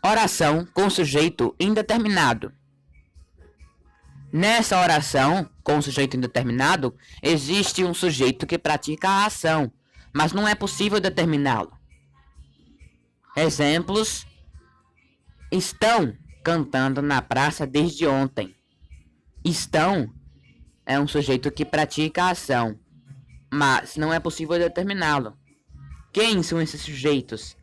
Oração com sujeito indeterminado. Nessa oração com sujeito indeterminado, existe um sujeito que pratica a ação, mas não é possível determiná-lo. Exemplos: estão cantando na praça desde ontem. Estão é um sujeito que pratica a ação, mas não é possível determiná-lo. Quem são esses sujeitos?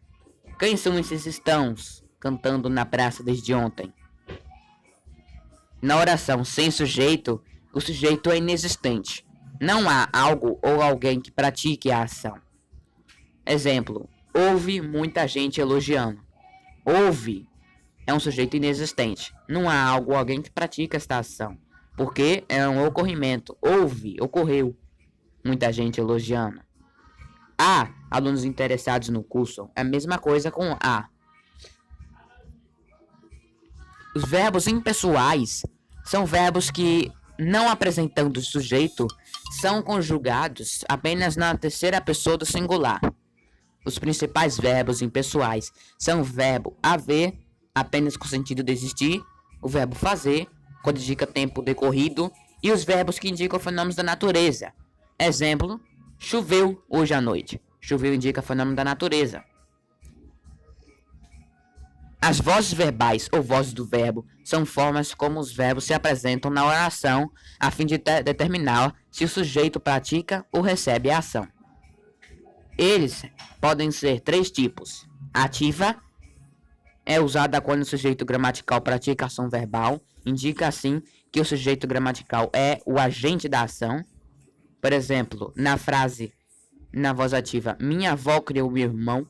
Quem são esses estãos cantando na praça desde ontem? Na oração sem sujeito, o sujeito é inexistente. Não há algo ou alguém que pratique a ação. Exemplo: houve muita gente elogiando. Houve é um sujeito inexistente. Não há algo ou alguém que pratica esta ação, porque é um ocorrimento. Houve, ocorreu. Muita gente elogiando. Há alunos interessados no curso. É a mesma coisa com há. Os verbos impessoais são verbos que, não apresentando sujeito, são conjugados apenas na terceira pessoa do singular. Os principais verbos impessoais são o verbo haver, apenas com o sentido de existir, o verbo fazer, quando indica tempo decorrido, e os verbos que indicam fenômenos da natureza. Exemplo: choveu hoje à noite. Choveu indica fenômeno da natureza. As vozes verbais ou vozes do verbo são formas como os verbos se apresentam na oração a fim de determinar se o sujeito pratica ou recebe a ação. Eles podem ser três tipos. Ativa é usada quando o sujeito gramatical pratica ação verbal, indica assim que o sujeito gramatical é o agente da ação. Por exemplo, na voz ativa, minha avó criou meu irmão,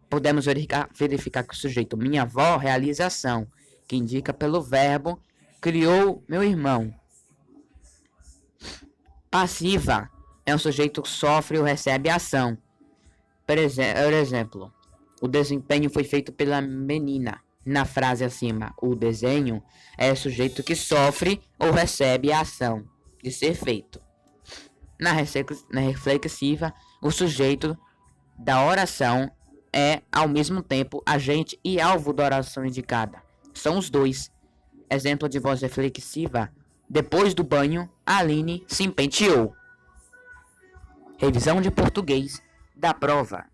podemos verificar que o sujeito minha avó realiza a ação, que indica pelo verbo criou meu irmão. Passiva é um sujeito que sofre ou recebe a ação. Por exemplo, o desempenho foi feito pela menina. Na frase acima, o desenho é o sujeito que sofre ou recebe a ação de ser feito. Na reflexiva, o sujeito da oração é, ao mesmo tempo, agente e alvo da oração indicada. São os dois. Exemplo de voz reflexiva: depois do banho, a Aline se penteou. Revisão de português da prova.